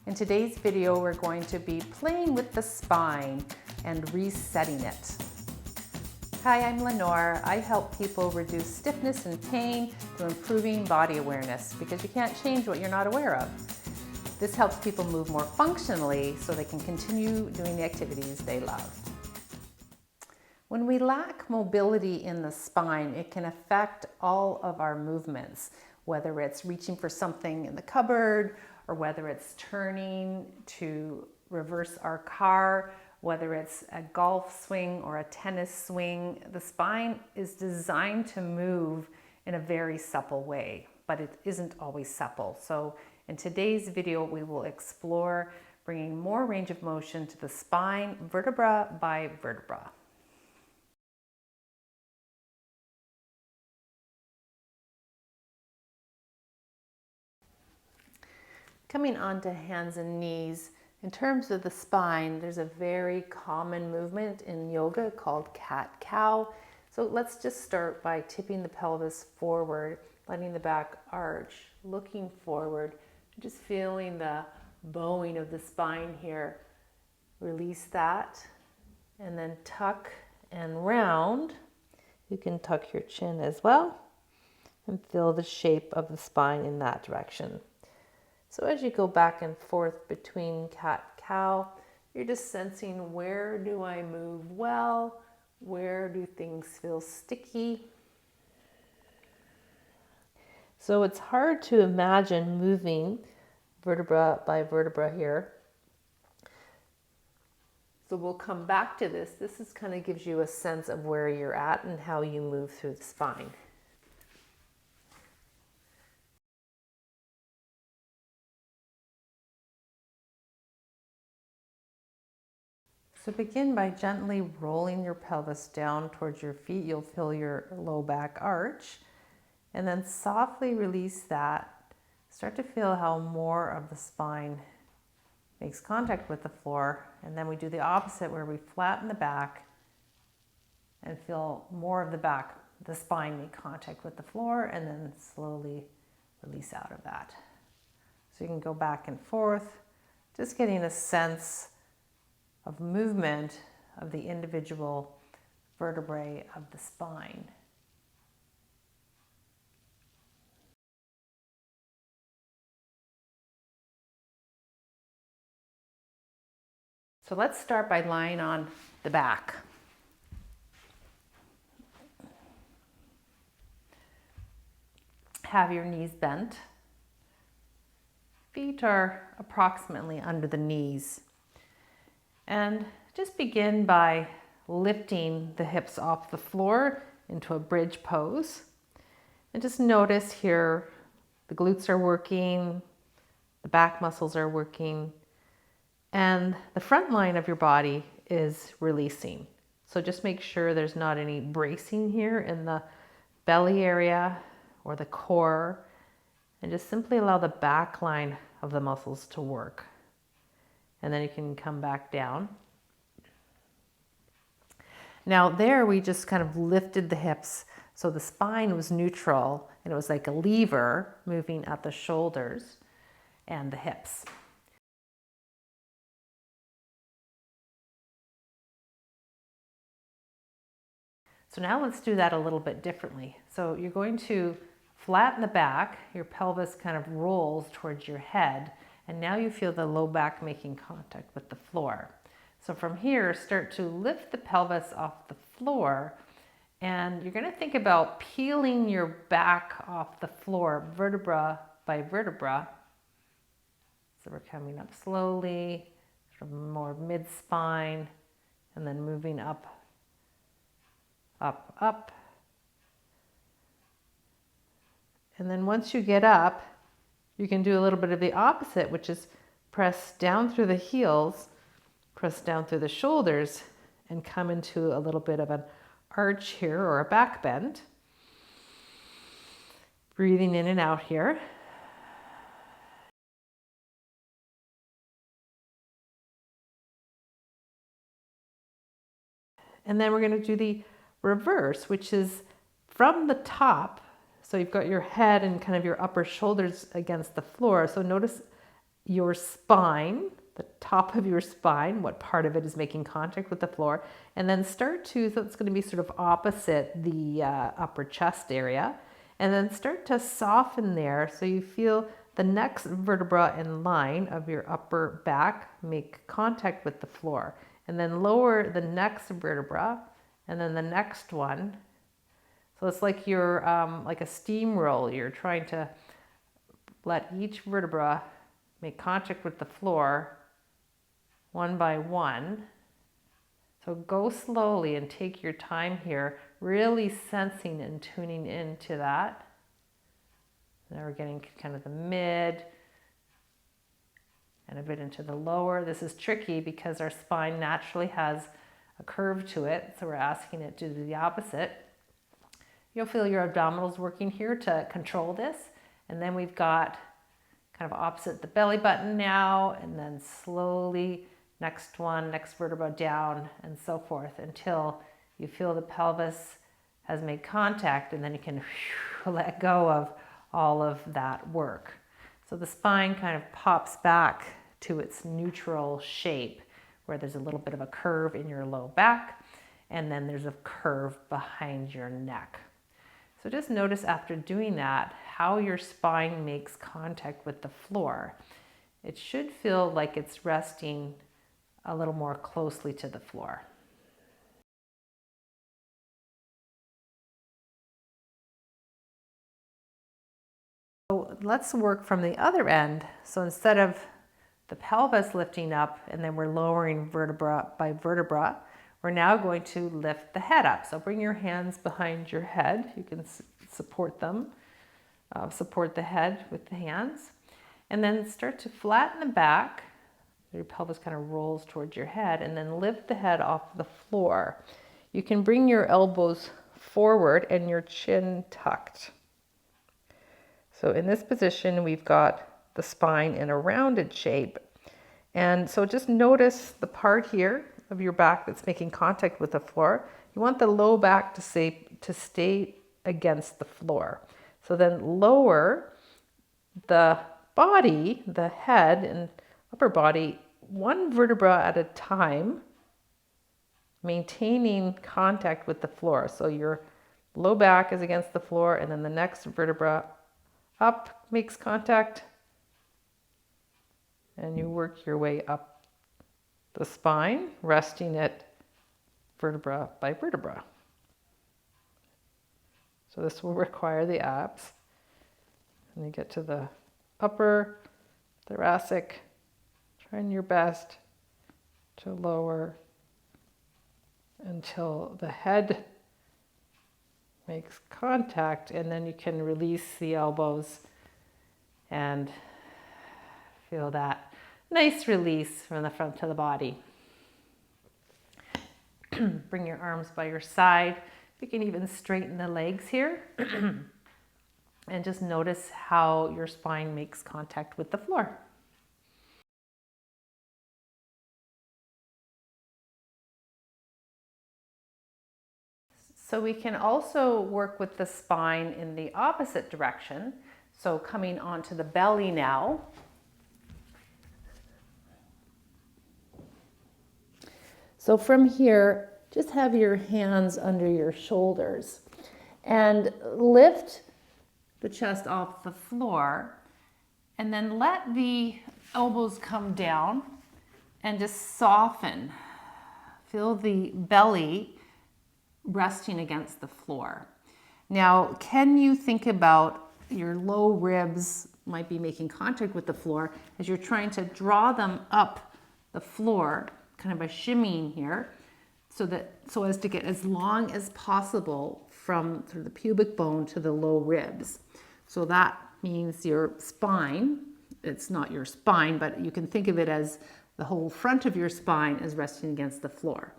In today's video, we're going to be playing with the spine and resetting it. Hi, I'm Lenore. I help people reduce stiffness and pain through improving body awareness because you can't change what you're not aware of. This helps people move more functionally so they can continue doing the activities they love. When we lack mobility in the spine, it can affect all of our movements, whether it's reaching for something in the cupboard, or whether it's turning to reverse our car, whether it's a golf swing or a tennis swing. The spine is designed to move in a very supple way, but it isn't always supple. So in today's video, we will explore bringing more range of motion to the spine, vertebra by vertebra. Coming on to hands and knees, in terms of the spine, there's a very common movement in yoga called cat-cow. So let's just start by tipping the pelvis forward, letting the back arch, looking forward, just feeling the bowing of the spine here. Release that, and then tuck and round. You can tuck your chin as well, and feel the shape of the spine in that direction. So as you go back and forth between cat-cow, you're just sensing, where do I move well? Where do things feel sticky? So it's hard to imagine moving vertebra by vertebra here. So we'll come back to this. This is kind of gives you a sense of where you're at and how you move through the spine. So begin by gently rolling your pelvis down towards your feet. You'll feel your low back arch, and then softly release that. Start to feel how more of the spine makes contact with the floor, and then we do the opposite where we flatten the back and feel more of the spine make contact with the floor, and then slowly release out of that. So you can go back and forth, just getting a sense of movement of the individual vertebrae of the spine. So let's start by lying on the back. Have your knees bent. Feet are approximately under the knees. And just begin by lifting the hips off the floor into a bridge pose. And just notice here, the glutes are working, the back muscles are working, and the front line of your body is releasing. So just make sure there's not any bracing here in the belly area or the core, and just simply allow the back line of the muscles to work. And then you can come back down. Now there we just kind of lifted the hips so the spine was neutral, and it was like a lever moving at the shoulders and the hips. So now let's do that a little bit differently. So you're going to flatten the back, your pelvis kind of rolls towards your head, and now you feel the low back making contact with the floor. So from here, start to lift the pelvis off the floor, and you're going to think about peeling your back off the floor, vertebra by vertebra. So we're coming up slowly, sort of more mid-spine, and then moving up, up, up. And then once you get up, you can do a little bit of the opposite, which is press down through the heels, press down through the shoulders, and come into a little bit of an arch here or a back bend. Breathing in and out here. And then we're going to do the reverse, which is from the top. So you've got your head and kind of your upper shoulders against the floor. So notice your spine, the top of your spine, what part of it is making contact with the floor, and then start to, so it's going to be sort of opposite the upper chest area, and then start to soften there so you feel the next vertebra in line of your upper back make contact with the floor, and then lower the next vertebra, and then the next one. So it's like you're like a steamroll. You're trying to let each vertebra make contact with the floor one by one. So go slowly and take your time here, really sensing and tuning into that. Now we're getting kind of the mid and a bit into the lower. This is tricky because our spine naturally has a curve to it, so we're asking it to do the opposite. You'll feel your abdominals working here to control this, and then we've got kind of opposite the belly button now, and then slowly next one, next vertebra down, and so forth until you feel the pelvis has made contact, and then you can let go of all of that work. So the spine kind of pops back to its neutral shape where there's a little bit of a curve in your low back, and then there's a curve behind your neck. So just notice after doing that how your spine makes contact with the floor. It should feel like it's resting a little more closely to the floor. So let's work from the other end. So instead of the pelvis lifting up and then we're lowering vertebra by vertebra, we're now going to lift the head up. So bring your hands behind your head. You can support them. Support the head with the hands. And then start to flatten the back. Your pelvis kind of rolls towards your head, and then lift the head off the floor. You can bring your elbows forward and your chin tucked. So in this position, we've got the spine in a rounded shape. And so just notice the part here of your back that's making contact with the floor. You want the low back to stay against the floor. So then lower the body, the head and upper body, one vertebra at a time, maintaining contact with the floor. So your low back is against the floor, and then the next vertebra up makes contact, and you work your way up the spine, resting it vertebra by vertebra. So this will require the abs. And you get to the upper thoracic, trying your best to lower until the head makes contact, and then you can release the elbows and feel that nice release from the front to the body. Bring your arms by your side. You can even straighten the legs here. And just notice how your spine makes contact with the floor. So we can also work with the spine in the opposite direction. So coming onto the belly now. So from here, just have your hands under your shoulders and lift the chest off the floor, and then let the elbows come down and just soften. Feel the belly resting against the floor. Now, can you think about your low ribs might be making contact with the floor as you're trying to draw them up the floor, kind of a shimmying here, so as to get as long as possible from sort of the pubic bone to the low ribs. So that means your spine, it's not your spine, but you can think of it as the whole front of your spine is resting against the floor.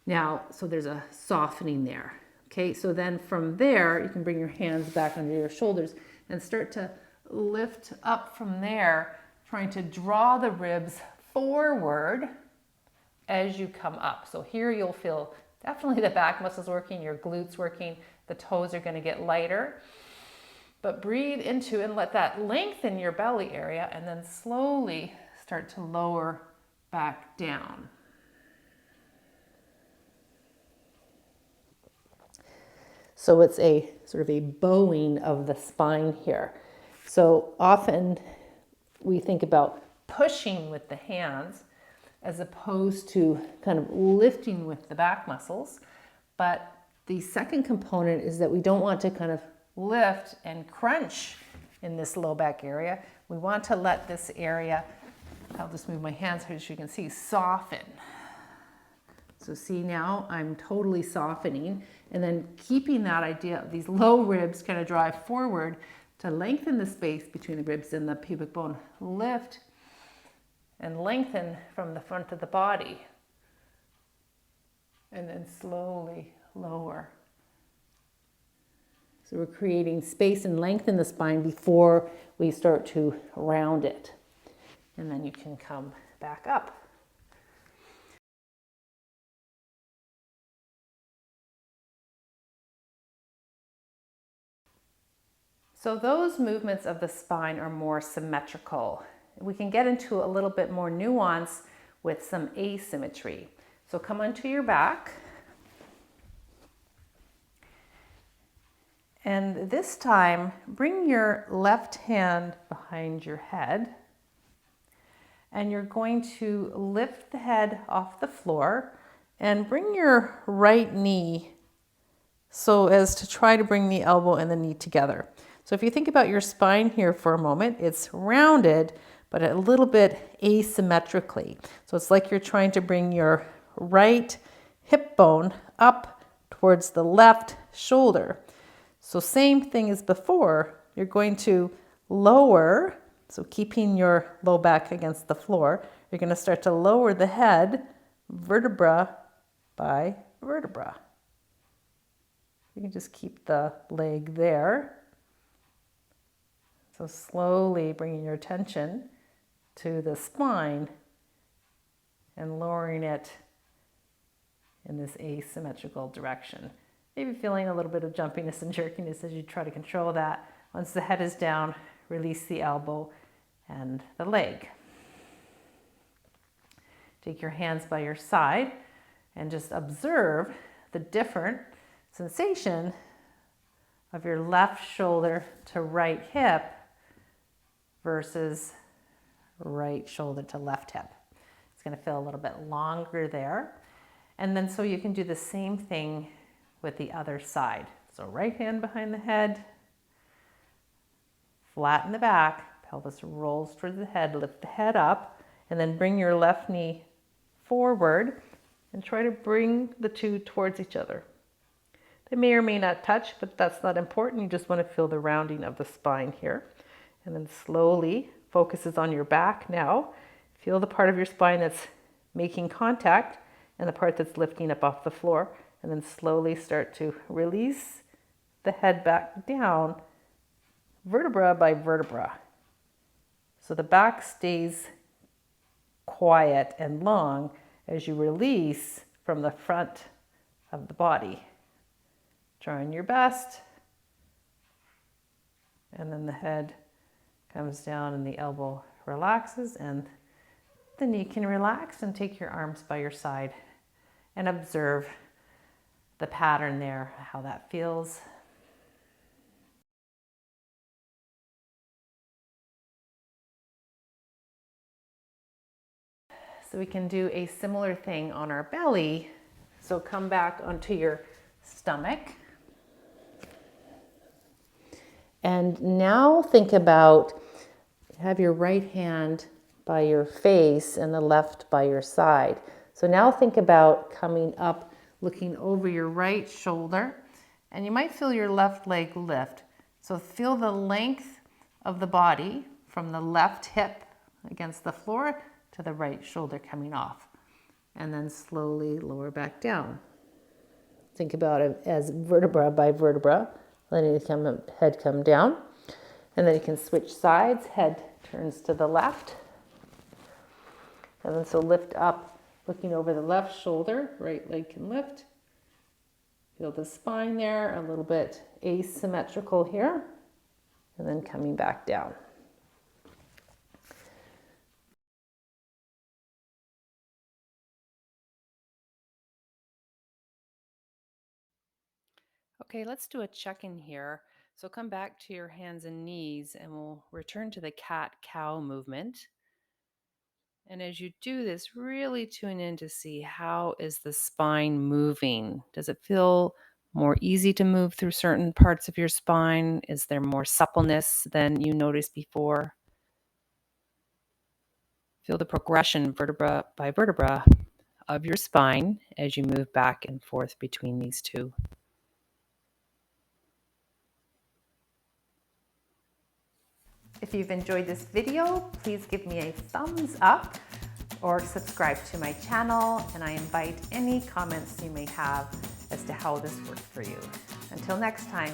Now, so there's a softening there. Okay, so then from there, you can bring your hands back under your shoulders and start to lift up from there, trying to draw the ribs forward as you come up. So here you'll feel definitely the back muscles working, your glutes working, the toes are going to get lighter. But breathe into and let that lengthen your belly area, and then slowly start to lower back down. So it's a sort of a bowing of the spine here. So often we think about pushing with the hands as opposed to kind of lifting with the back muscles. But the second component is that we don't want to kind of lift and crunch in this low back area. We want to let this area, I'll just move my hands so you can see, soften. So see, now I'm totally softening, and then keeping that idea of these low ribs kind of drive forward to lengthen the space between the ribs and the pubic bone. Lift and lengthen from the front of the body, and then slowly lower. So we're creating space and length in the spine before we start to round it. And then you can come back up. So those movements of the spine are more symmetrical. We can get into a little bit more nuance with some asymmetry. So come onto your back. And this time, bring your left hand behind your head. And you're going to lift the head off the floor and bring your right knee so as to try to bring the elbow and the knee together. So if you think about your spine here for a moment, it's rounded, but a little bit asymmetrically. So it's like you're trying to bring your right hip bone up towards the left shoulder. So same thing as before, you're going to lower, so keeping your low back against the floor, you're going to start to lower the head vertebra by vertebra. You can just keep the leg there. So slowly bringing your attention to the spine and lowering it in this asymmetrical direction. Maybe feeling a little bit of jumpiness and jerkiness as you try to control that. Once the head is down, release the elbow and the leg. Take your hands by your side and just observe the different sensation of your left shoulder to right hip versus right shoulder to left hip. It's going to feel a little bit longer there. And then so you can do the same thing with the other side. So right hand behind the head, flatten the back, pelvis rolls towards the head, lift the head up, and then bring your left knee forward and try to bring the two towards each other. They may or may not touch, but that's not important. You just want to feel the rounding of the spine here. And then slowly focuses on your back now. Feel the part of your spine that's making contact and the part that's lifting up off the floor. And then slowly start to release the head back down, vertebra by vertebra. So the back stays quiet and long as you release from the front of the body. Trying your best. And then the head comes down and the elbow relaxes and the knee can relax, and take your arms by your side and observe the pattern there, how that feels. So we can do a similar thing on our belly. So come back onto your stomach. And now think about, have your right hand by your face and the left by your side. So now think about coming up, looking over your right shoulder, and you might feel your left leg lift. So feel the length of the body from the left hip against the floor to the right shoulder coming off, and then slowly lower back down. Think about it as vertebra by vertebra, letting the head come down, and then you can switch sides. Head turns to the left, and then so lift up, looking over the left shoulder, right leg can lift. Feel the spine there, a little bit asymmetrical here. and then coming back down. Okay, let's do a check-in here. So come back to your hands and knees and we'll return to the cat-cow movement. And as you do this, really tune in to see how is the spine moving. Does it feel more easy to move through certain parts of your spine? Is there more suppleness than you noticed before? Feel the progression vertebra by vertebra of your spine as you move back and forth between these two. If you've enjoyed this video, please give me a thumbs up or subscribe to my channel, and I invite any comments you may have as to how this worked for you. Until next time,